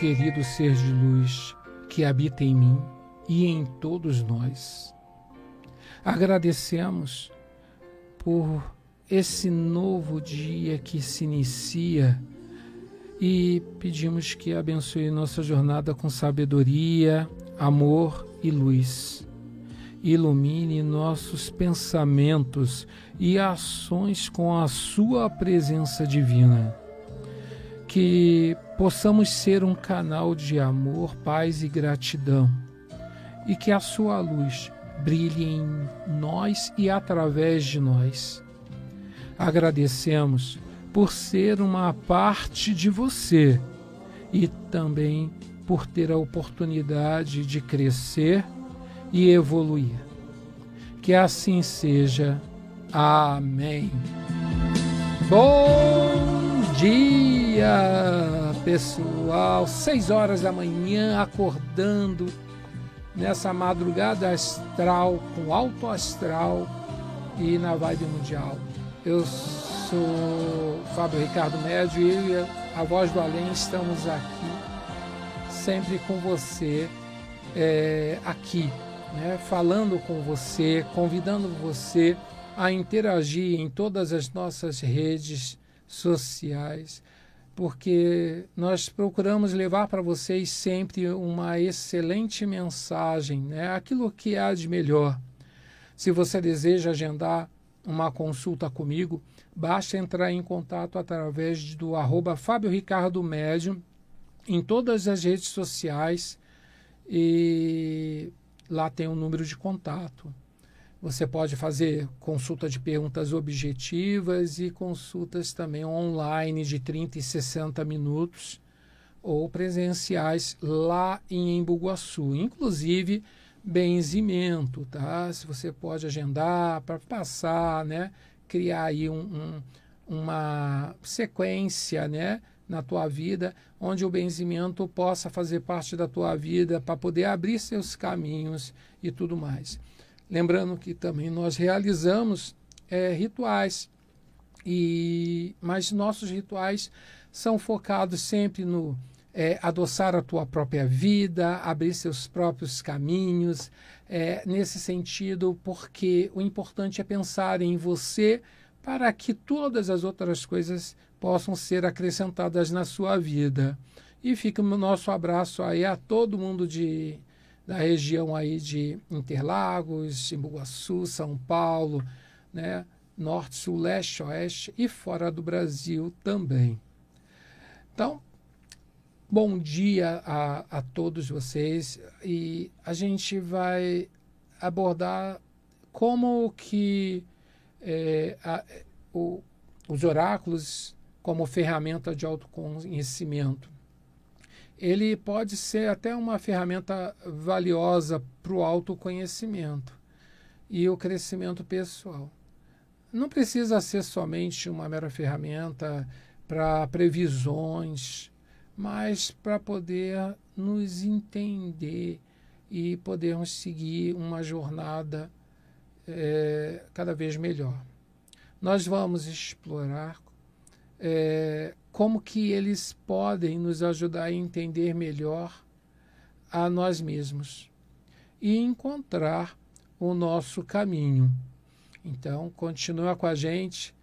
querido ser de luz que habita em mim e em todos nós. Agradecemos por esse novo dia que se inicia e pedimos que abençoe nossa jornada com sabedoria, amor e luz. Ilumine nossos pensamentos e ações com a sua presença divina. Que possamos ser um canal de amor, paz e gratidão. E que a sua luz brilhe em nós e através de nós. Agradecemos por ser uma parte de você e também por ter a oportunidade de crescer e evoluir. Que assim seja. Amém. Bom dia, pessoal. 6 horas da manhã, acordando nessa madrugada astral, com alto astral e na vibe mundial. Eu sou Fábio Ricardo Médio e eu e a Voz do Além estamos aqui, sempre com você, aqui, né, falando com você, convidando você a interagir em todas as nossas redes sociais, porque nós procuramos levar para vocês sempre uma excelente mensagem, né, aquilo que há de melhor. Se você deseja agendar uma consulta comigo, basta entrar em contato através do @Fábio Ricardo Médium em todas as redes sociais e lá tem um número de contato. Você pode fazer consulta de perguntas objetivas e consultas também online de 30 e 60 minutos ou presenciais lá em Embu Guaçu, inclusive benzimento, tá? Se você pode agendar para passar, né? Criar aí uma sequência, né? Na tua vida, onde o benzimento possa fazer parte da tua vida para poder abrir seus caminhos e tudo mais. Lembrando que também nós realizamos rituais, mas nossos rituais são focados sempre no adoçar a tua própria vida, abrir seus próprios caminhos, nesse sentido, porque o importante é pensar em você para que todas as outras coisas possam ser acrescentadas na sua vida. E fica o nosso abraço aí a todo mundo da região aí de Interlagos, Embu Guaçu, São Paulo, né? Norte, Sul, Leste, Oeste e fora do Brasil também. Então, bom dia a todos vocês e a gente vai abordar como que os oráculos como ferramenta de autoconhecimento. Ele pode ser até uma ferramenta valiosa para o autoconhecimento e o crescimento pessoal. Não precisa ser somente uma mera ferramenta para previsões, mas para poder nos entender e podermos seguir uma jornada cada vez melhor. Nós vamos explorar como que eles podem nos ajudar a entender melhor a nós mesmos e encontrar o nosso caminho. Então, continua com a gente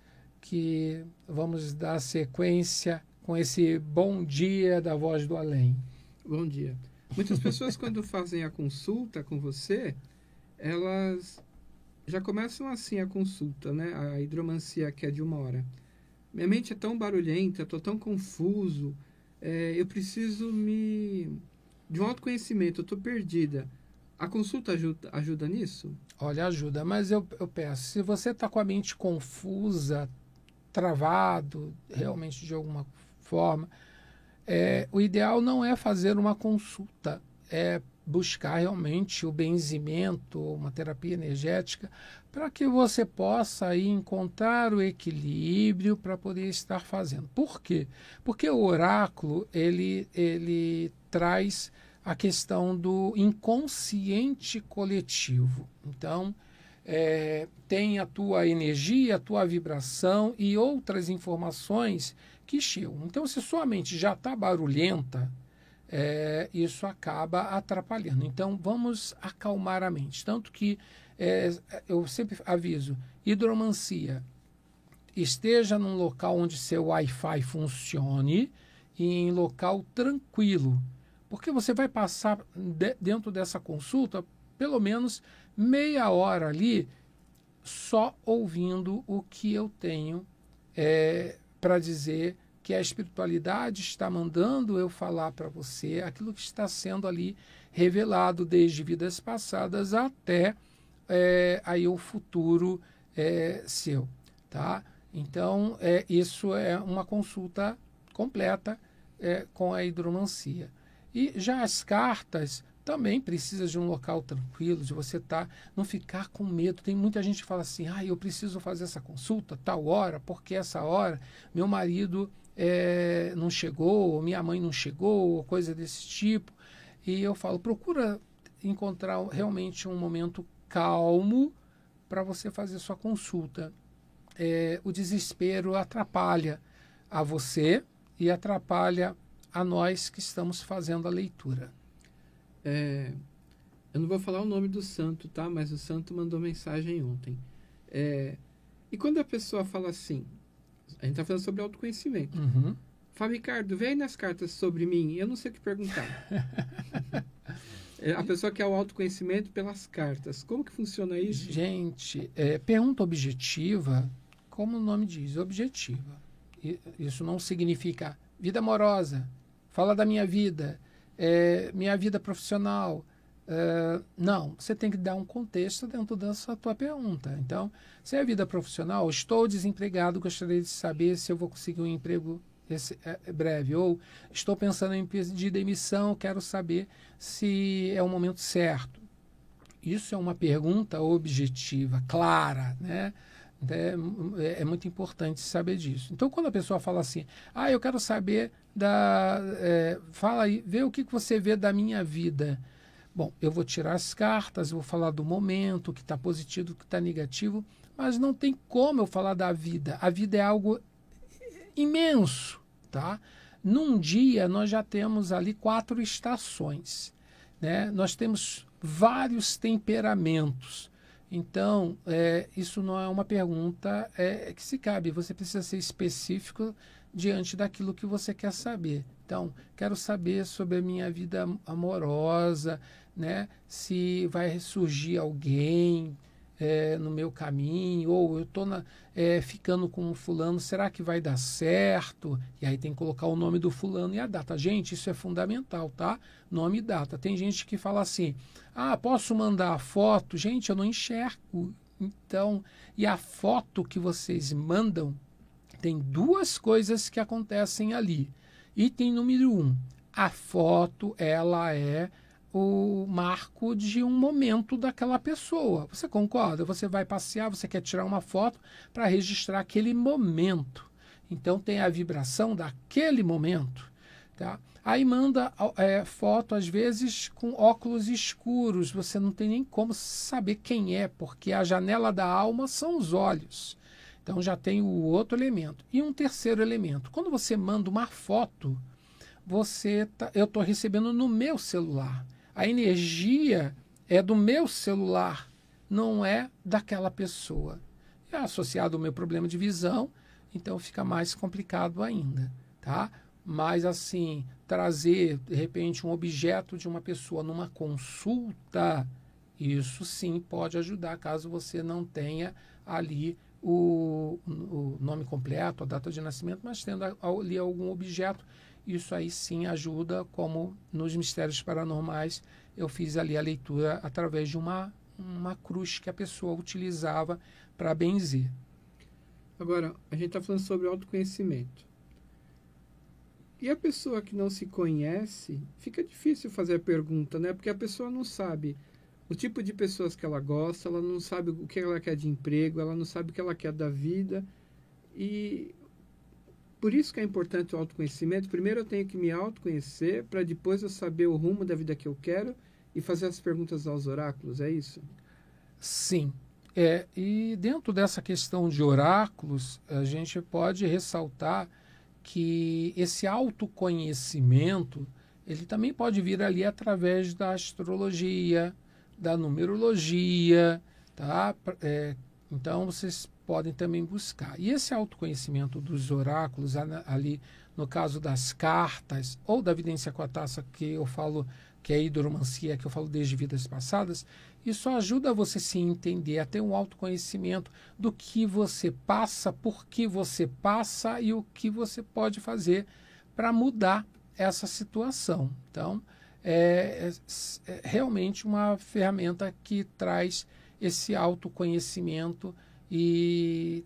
que vamos dar sequência com esse bom dia da Voz do Além. Bom dia. Muitas pessoas, quando fazem a consulta com você, elas já começam assim a consulta, né? A hidromancia, que é de 1 hora. Minha mente é tão barulhenta, estou tão confuso, eu preciso de um autoconhecimento, eu estou perdida. A consulta ajuda nisso? Olha, ajuda, mas eu peço, se você está com a mente confusa, travado, realmente de alguma forma, o ideal não é fazer uma consulta, é buscar realmente o benzimento, uma terapia energética, para que você possa aí encontrar o equilíbrio para poder estar fazendo. Por quê? Porque o oráculo, ele traz a questão do inconsciente coletivo. Então, tem a tua energia, a tua vibração e outras informações que chegam. Então, se sua mente já está barulhenta, isso acaba atrapalhando. Então, vamos acalmar a mente. Tanto que eu sempre aviso, hidromancia, esteja num local onde seu Wi-Fi funcione e em local tranquilo, porque você vai passar dentro dessa consulta pelo menos meia hora ali só ouvindo o que eu tenho para dizer, que a espiritualidade está mandando eu falar para você, aquilo que está sendo ali revelado desde vidas passadas até aí o futuro seu, tá? Então, isso é uma consulta completa com a hidromancia. E já as cartas também precisa de um local tranquilo, de você não ficar com medo. Tem muita gente que fala assim, eu preciso fazer essa consulta tal hora, porque essa hora meu marido não chegou, ou minha mãe não chegou, ou coisa desse tipo. E eu falo, procura encontrar realmente um momento calmo para você fazer sua consulta. O desespero atrapalha a você e atrapalha a nós que estamos fazendo a leitura. Eu não vou falar o nome do santo, tá? Mas o santo mandou mensagem ontem. E quando a pessoa fala assim, a gente está falando sobre autoconhecimento. Uhum. Fábio Ricardo, vem nas cartas sobre mim, eu não sei o que perguntar. A pessoa quer o autoconhecimento pelas cartas. Como que funciona isso? Gente, pergunta objetiva, como o nome diz, objetiva. Isso não significa vida amorosa, fala da minha vida profissional. Não, você tem que dar um contexto dentro dessa tua pergunta. Então, se é vida profissional, estou desempregado, gostaria de saber se eu vou conseguir um emprego breve. Ou estou pensando em pedir demissão, quero saber se é o momento certo. Isso é uma pergunta objetiva, clara, né? É muito importante saber disso. Então, quando a pessoa fala assim, eu quero saber fala aí, vê o que você vê da minha vida. Bom, eu vou tirar as cartas, vou falar do momento, o que está positivo, o que está negativo, mas não tem como eu falar da vida. A vida é algo imenso, tá? Num dia, nós já temos ali 4 estações, né? Nós temos vários temperamentos. Então, isso não é uma pergunta que se cabe. Você precisa ser específico diante daquilo que você quer saber. Então, quero saber sobre a minha vida amorosa, né? Se vai surgir alguém no meu caminho, ou eu estou ficando com um fulano, será que vai dar certo? E aí tem que colocar o nome do fulano e a data. Gente, isso é fundamental, tá? Nome e data. Tem gente que fala assim, posso mandar a foto? Gente, eu não enxergo. Então, e a foto que vocês mandam, tem 2 coisas que acontecem ali. Item número 1, a foto, ela é o marco de um momento daquela pessoa. Você concorda? Você vai passear, você quer tirar uma foto para registrar aquele momento. Então, tem a vibração daquele momento. Tá? Aí manda foto, às vezes, com óculos escuros. Você não tem nem como saber quem é, porque a janela da alma são os olhos. Então, já tem o outro elemento. E um terceiro elemento. Quando você manda uma foto, eu estou recebendo no meu celular. A energia é do meu celular, não é daquela pessoa. É associado ao meu problema de visão, então fica mais complicado ainda, tá? Mas, assim, trazer, de repente, um objeto de uma pessoa numa consulta, isso sim pode ajudar, caso você não tenha ali o nome completo, a data de nascimento, mas tendo ali algum objeto, isso aí sim ajuda, como nos mistérios paranormais eu fiz ali a leitura através de uma cruz que a pessoa utilizava para benzer. Agora, a gente está falando sobre autoconhecimento. E a pessoa que não se conhece, fica difícil fazer a pergunta, né? Porque a pessoa não sabe o tipo de pessoas que ela gosta, ela não sabe o que ela quer de emprego, ela não sabe o que ela quer da vida. E por isso que é importante o autoconhecimento. Primeiro eu tenho que me autoconhecer, para depois eu saber o rumo da vida que eu quero e fazer as perguntas aos oráculos, é isso? Sim. E dentro dessa questão de oráculos, a gente pode ressaltar que esse autoconhecimento ele também pode vir ali através da astrologia, da numerologia, tá? Então, vocês podem também buscar. E esse autoconhecimento dos oráculos, ali no caso das cartas, ou da vidência com a taça, que eu falo, que é a hidromancia, que eu falo desde vidas passadas, isso ajuda você a se entender, a ter um autoconhecimento do que você passa, por que você passa e o que você pode fazer para mudar essa situação. Então, é realmente uma ferramenta que traz esse autoconhecimento e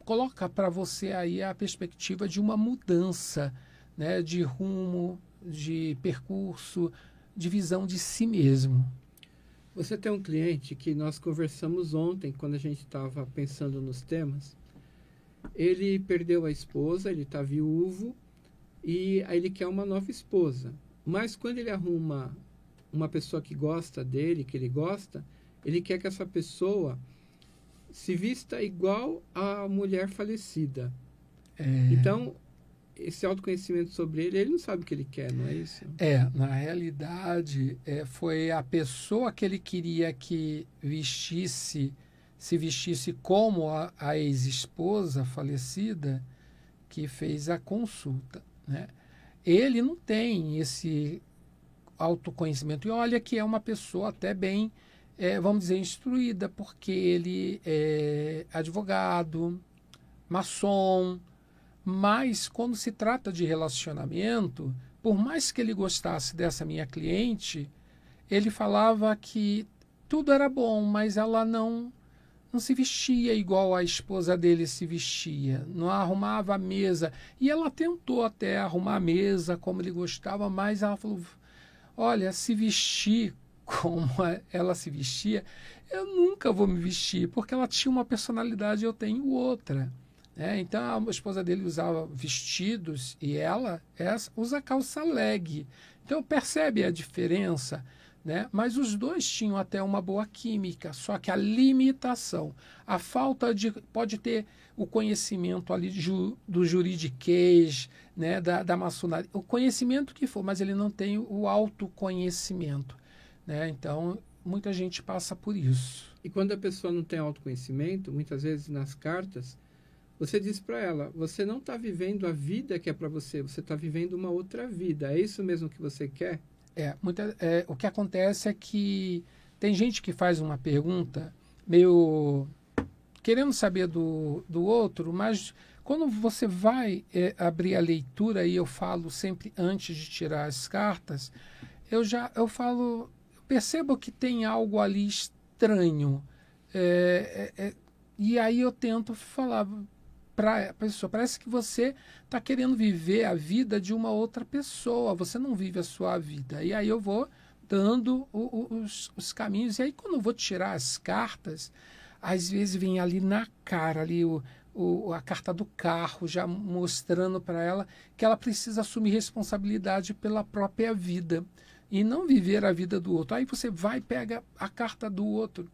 coloca para você aí a perspectiva de uma mudança, né, de rumo, de percurso, de visão de si mesmo. Você tem um cliente que nós conversamos ontem, quando a gente estava pensando nos temas. Ele perdeu a esposa, ele está viúvo, e aí ele quer uma nova esposa. Mas quando ele arruma uma pessoa que gosta dele, que ele gosta, ele quer que essa pessoa se vista igual à mulher falecida. Então, esse autoconhecimento sobre ele, ele não sabe o que ele quer, não é isso? Na realidade, foi a pessoa que ele queria que se vestisse como a ex-esposa falecida, que fez a consulta, né? Ele não tem esse autoconhecimento. E olha que é uma pessoa até bem, vamos dizer, instruída, porque ele é advogado, maçom, mas quando se trata de relacionamento, por mais que ele gostasse dessa minha cliente, ele falava que tudo era bom, mas ela não se vestia igual a esposa dele se vestia, não arrumava a mesa. E ela tentou até arrumar a mesa como ele gostava, mas ela falou, olha, se vestir como ela se vestia, eu nunca vou me vestir, porque ela tinha uma personalidade e eu tenho outra. Então, a esposa dele usava vestidos e ela usa calça leg. Então, percebe a diferença? Mas os dois tinham até uma boa química, só que a limitação, a falta de... Pode ter o conhecimento ali do juridiquês, da maçonaria, o conhecimento que for, mas ele não tem o autoconhecimento. Então, muita gente passa por isso. E quando a pessoa não tem autoconhecimento, muitas vezes nas cartas, você diz para ela, você não está vivendo a vida que é para você, você está vivendo uma outra vida. É isso mesmo que você quer? O que acontece é que tem gente que faz uma pergunta meio querendo saber do outro, mas quando você vai abrir a leitura, e eu falo sempre antes de tirar as cartas, eu falo, percebo que tem algo ali estranho. E aí eu tento falar para a pessoa, parece que você está querendo viver a vida de uma outra pessoa, você não vive a sua vida. E aí eu vou dando os caminhos, e aí quando eu vou tirar as cartas, às vezes vem ali na cara, ali a carta do carro, já mostrando para ela que ela precisa assumir responsabilidade pela própria vida, e não viver a vida do outro. Aí você vai, pega a carta do outro,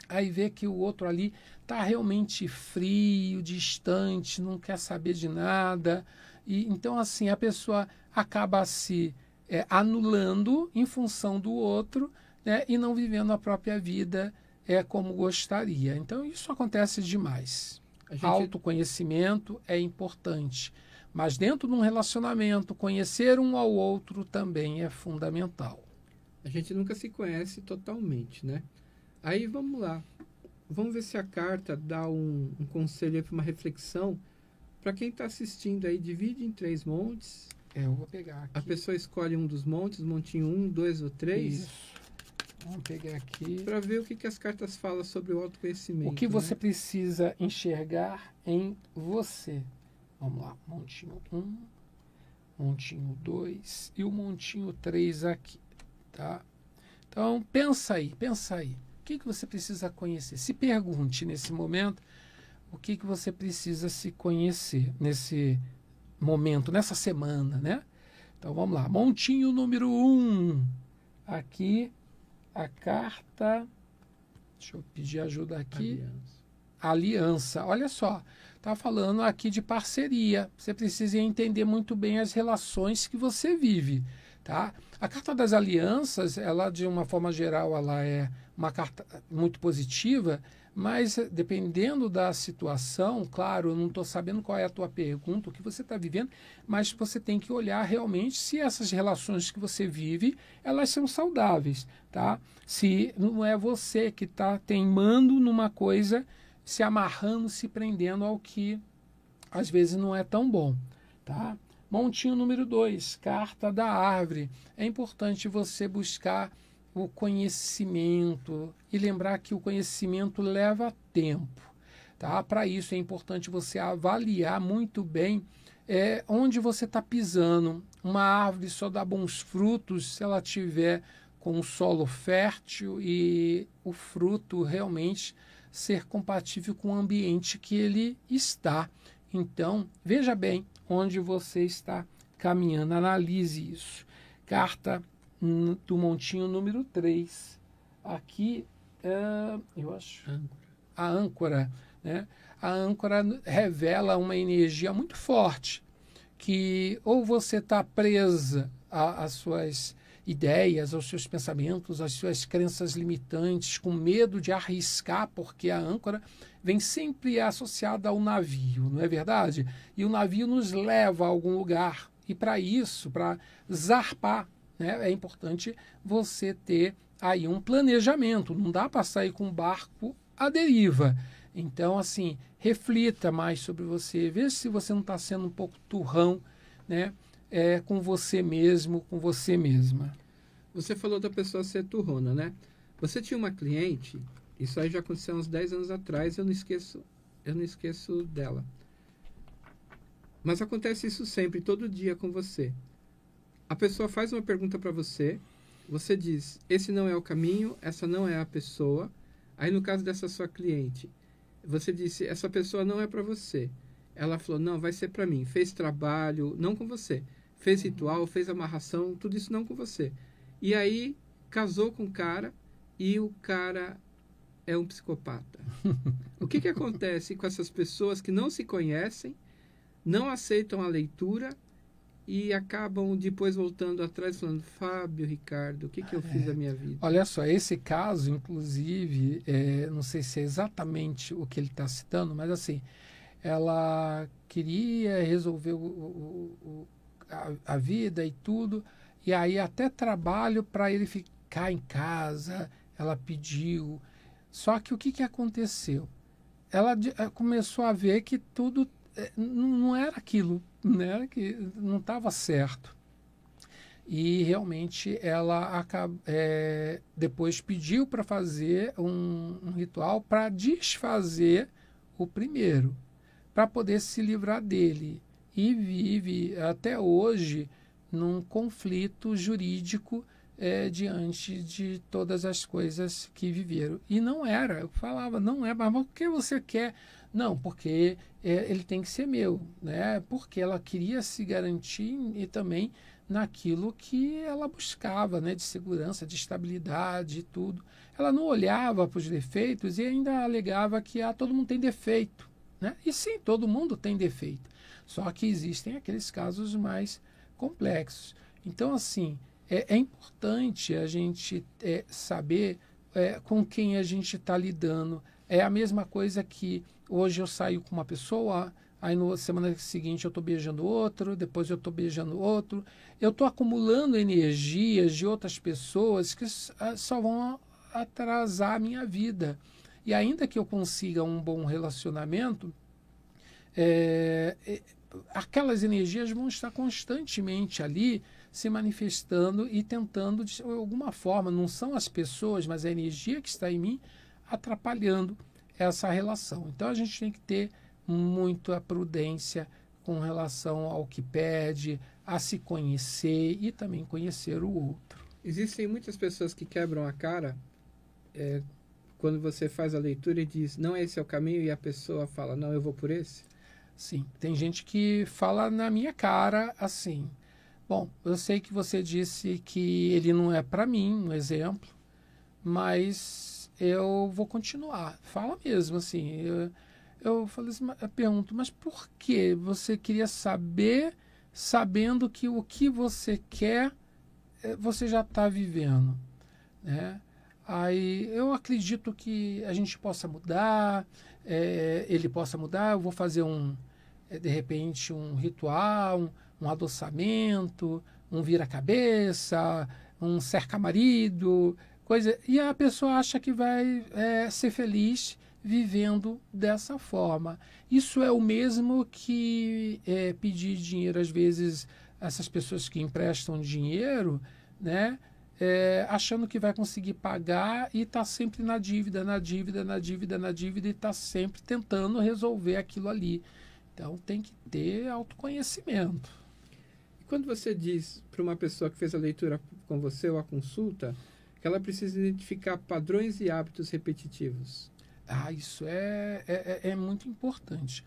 aí vê que o outro ali está realmente frio, distante, não quer saber de nada. E então, assim, a pessoa acaba se anulando em função do outro, e não vivendo a própria vida como gostaria. Então, isso acontece demais. Autoconhecimento é importante, mas dentro de um relacionamento, conhecer um ao outro também é fundamental. A gente nunca se conhece totalmente, né? Aí vamos lá, vamos ver se a carta dá um conselho para uma reflexão. Para quem está assistindo aí, divide em 3 montes. Eu vou pegar aqui. A pessoa escolhe um dos montes, montinho 1, 2 ou 3. Isso. Vamos pegar aqui. Para ver o que as cartas falam sobre o autoconhecimento. O que você precisa enxergar em você. Vamos lá, montinho 1, montinho 2 e o montinho 3 aqui, tá? Então, pensa aí. O que você precisa conhecer? Se pergunte nesse momento o que você precisa se conhecer nesse momento, nessa semana, né? Então, vamos lá. Montinho número 1. Aqui, a carta... Deixa eu pedir ajuda aqui. aliança. Olha só, está falando aqui de parceria. Você precisa entender muito bem as relações que você vive, tá? A carta das alianças, ela de uma forma geral, ela é uma carta muito positiva, mas dependendo da situação, claro, eu não estou sabendo qual é a tua pergunta, o que você está vivendo, mas você tem que olhar realmente se essas relações que você vive, elas são saudáveis, tá? Se não é você que está teimando numa coisa, se amarrando, se prendendo ao que às vezes não é tão bom, tá? Montinho número 2, carta da árvore. É importante você buscar o conhecimento e lembrar que o conhecimento leva tempo, tá? Para isso é importante você avaliar muito bem onde você está pisando. Uma árvore só dá bons frutos se ela tiver com um solo fértil e o fruto realmente ser compatível com o ambiente que ele está. Então, veja bem onde você está caminhando, analise isso. Carta do montinho número 3. Aqui, eu acho, a âncora, né? A âncora revela uma energia muito forte, que ou você está presa às suas ideias, aos seus pensamentos, às suas crenças limitantes, com medo de arriscar, porque a âncora vem sempre associada ao navio, não é verdade? E o navio nos leva a algum lugar. E para isso, para zarpar, né, é importante você ter aí um planejamento. Não dá para sair com o barco à deriva. Então, assim, reflita mais sobre você. Veja se você não está sendo um pouco turrão, né, com você mesmo, com você mesma. Você falou da pessoa ser turrona, né? Você tinha uma cliente, isso aí já aconteceu uns 10 anos atrás, eu não esqueço dela. Mas acontece isso sempre, todo dia com você. A pessoa faz uma pergunta para você, você diz, esse não é o caminho, essa não é a pessoa. Aí no caso dessa sua cliente, você disse, essa pessoa não é para você. Ela falou, não, vai ser para mim. Fez trabalho, não com você. Fez ritual, fez amarração, tudo isso não com você. E aí casou com o cara e o cara é um psicopata. O que acontece com essas pessoas que não se conhecem, não aceitam a leitura e acabam depois voltando atrás falando, Fábio, Ricardo, o que eu fiz da minha vida? Olha só, esse caso, inclusive, não sei se é exatamente o que ele está citando, mas assim, ela queria resolver a vida e tudo, e aí até trabalho para ele ficar em casa, ela pediu. Só que o que aconteceu? Ela começou a ver que tudo não era aquilo, né? Que não estava certo. E realmente ela depois pediu para fazer um ritual para desfazer o primeiro, para poder se livrar dele. E vive até hoje num conflito jurídico diante de todas as coisas que viveram. E não era, eu falava, não é, mas por que você quer? Não, porque ele tem que ser meu, né? Porque ela queria se garantir e também naquilo que ela buscava, né? De segurança, de estabilidade e tudo. Ela não olhava para os defeitos e ainda alegava que todo mundo tem defeito, né? E sim, todo mundo tem defeito. Só que existem aqueles casos mais complexos. Então, assim, é importante a gente saber com quem a gente está lidando. É a mesma coisa que hoje eu saio com uma pessoa, aí na semana seguinte eu estou beijando outro, depois eu estou beijando outro. Eu estou acumulando energias de outras pessoas que só vão atrasar a minha vida. E ainda que eu consiga um bom relacionamento, aquelas energias vão estar constantemente ali se manifestando e tentando de alguma forma, não são as pessoas, mas a energia que está em mim atrapalhando essa relação. Então a gente tem que ter muita prudência com relação ao que pede, a se conhecer e também conhecer o outro. Existem muitas pessoas que quebram a cara quando você faz a leitura e diz, não, esse é o caminho, e a pessoa fala, não, eu vou por esse? Sim, tem gente que fala na minha cara assim, bom, eu sei que você disse que ele não é para mim, um exemplo, mas eu vou continuar. Fala mesmo, assim. Eu falei assim, eu pergunto, mas por que você queria saber, sabendo que o que você quer, você já está vivendo, né? Aí eu acredito que a gente possa mudar, ele possa mudar. Eu vou fazer de repente, um ritual, um adoçamento, um vira-cabeça, um cerca-marido, coisa. E a pessoa acha que vai ser feliz vivendo dessa forma. Isso é o mesmo que pedir dinheiro, às vezes, essas pessoas que emprestam dinheiro, né? Achando que vai conseguir pagar e está sempre na dívida, na dívida, na dívida, na dívida, e está sempre tentando resolver aquilo ali. Então tem que ter autoconhecimento. E quando você diz para uma pessoa que fez a leitura com você ou a consulta que ela precisa identificar padrões e hábitos repetitivos? Isso é muito importante.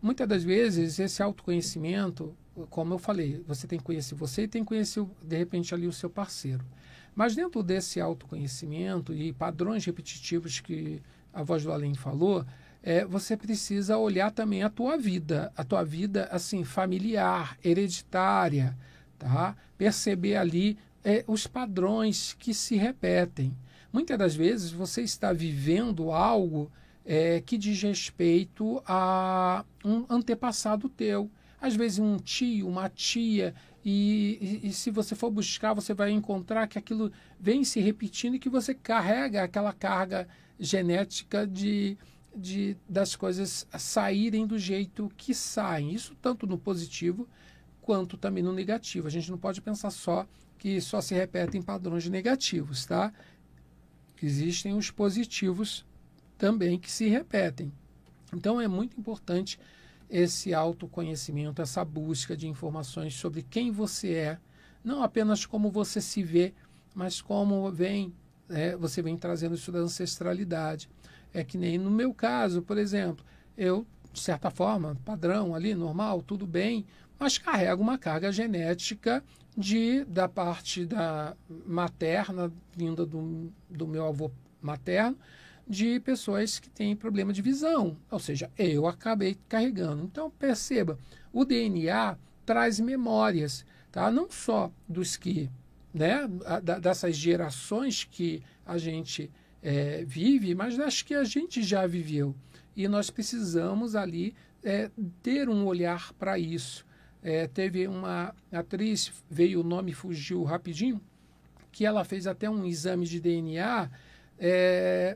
Muitas das vezes, esse autoconhecimento, como eu falei, você tem que conhecer você e tem que conhecer, de repente, ali o seu parceiro. Mas dentro desse autoconhecimento e padrões repetitivos que a Voz do Além falou, você precisa olhar também a tua vida assim, familiar, hereditária, tá? Perceber ali os padrões que se repetem. Muitas das vezes você está vivendo algo que diz respeito a um antepassado teu. Às vezes um tio, uma tia, e se você for buscar, você vai encontrar que aquilo vem se repetindo e que você carrega aquela carga genética das coisas saírem do jeito que saem. Isso tanto no positivo quanto também no negativo. A gente não pode pensar que só se repetem padrões negativos, tá? Existem os positivos também que se repetem. Então é muito importante esse autoconhecimento, essa busca de informações sobre quem você é, não apenas como você se vê, mas como você vem trazendo isso da ancestralidade. É que nem no meu caso, por exemplo, eu, de certa forma, padrão ali, normal, tudo bem, mas carrego uma carga genética da parte da materna, vinda do meu avô materno, de pessoas que têm problema de visão. Ou seja, eu acabei carregando. Então, perceba, o DNA traz memórias, tá? Não só dos que, né, dessas gerações que a gente vive, mas das que a gente já viveu. E nós precisamos ali ter um olhar para isso. Teve uma atriz, veio o nome, fugiu rapidinho, que ela fez até um exame de DNA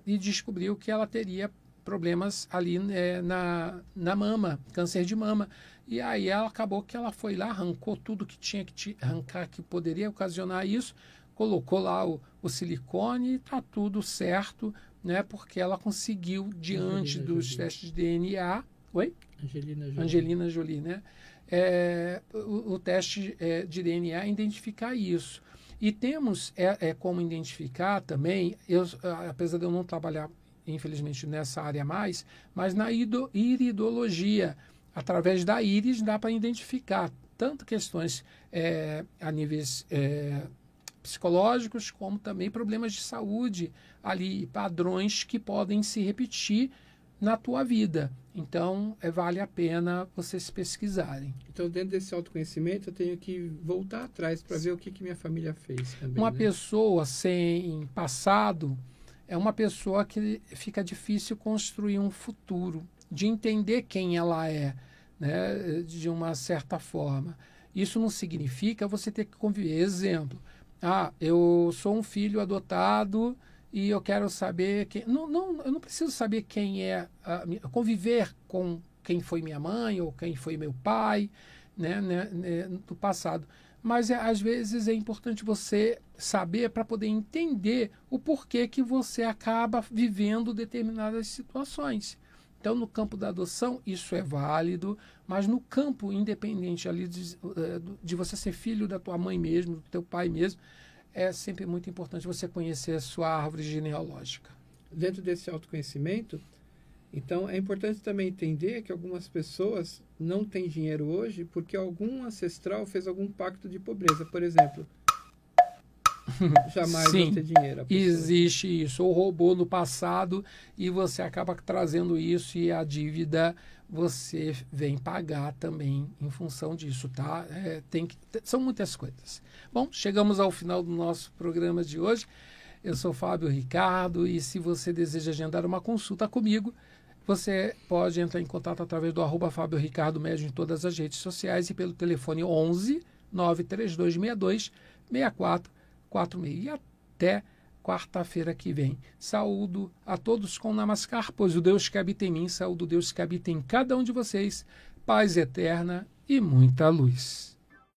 e descobriu que ela teria problemas ali na mama, câncer de mama. E aí ela acabou que ela foi lá, arrancou tudo que tinha que arrancar, que poderia ocasionar isso, colocou lá o silicone e está tudo certo, né? Porque ela conseguiu, diante dos testes de DNA... Oi? Angelina Jolie, né? O teste de DNA identificar isso. E temos como identificar também, apesar de eu não trabalhar, infelizmente, nessa área mais, mas na iridologia, através da íris dá para identificar tanto questões a níveis psicológicos, como também problemas de saúde ali, padrões que podem se repetir na tua vida. Então, vale a pena vocês pesquisarem. Então, dentro desse autoconhecimento, eu tenho que voltar atrás para ver o que minha família fez também. Uma pessoa sem passado é uma pessoa que fica difícil construir um futuro, de entender quem ela é, né, de uma certa forma. Isso não significa você ter que conviver. Exemplo, eu sou um filho adotado e eu quero saber quem... Não, eu não preciso saber quem conviver com quem foi minha mãe ou quem foi meu pai, né, do passado. Mas às vezes é importante você saber para poder entender o porquê que você acaba vivendo determinadas situações. Então, no campo da adoção, isso é válido, mas no campo independente ali de você ser filho da tua mãe mesmo, do teu pai mesmo, é sempre muito importante você conhecer a sua árvore genealógica. Dentro desse autoconhecimento, então, é importante também entender que algumas pessoas não têm dinheiro hoje porque algum ancestral fez algum pacto de pobreza. Por exemplo, jamais Sim, vai ter dinheiro. existe isso. Ou roubou no passado e você acaba trazendo isso e a dívida você vem pagar também em função disso, tá? São muitas coisas. Bom, chegamos ao final do nosso programa de hoje. Eu sou Fábio Ricardo e se você deseja agendar uma consulta comigo, você pode entrar em contato através do @Fábio Ricardo Médio em todas as redes sociais e pelo telefone 11 93262 6446. E até quarta-feira que vem. Saúdo a todos com Namaskar, pois o Deus que habita em mim, saúdo o Deus que habita em cada um de vocês, paz eterna e muita luz.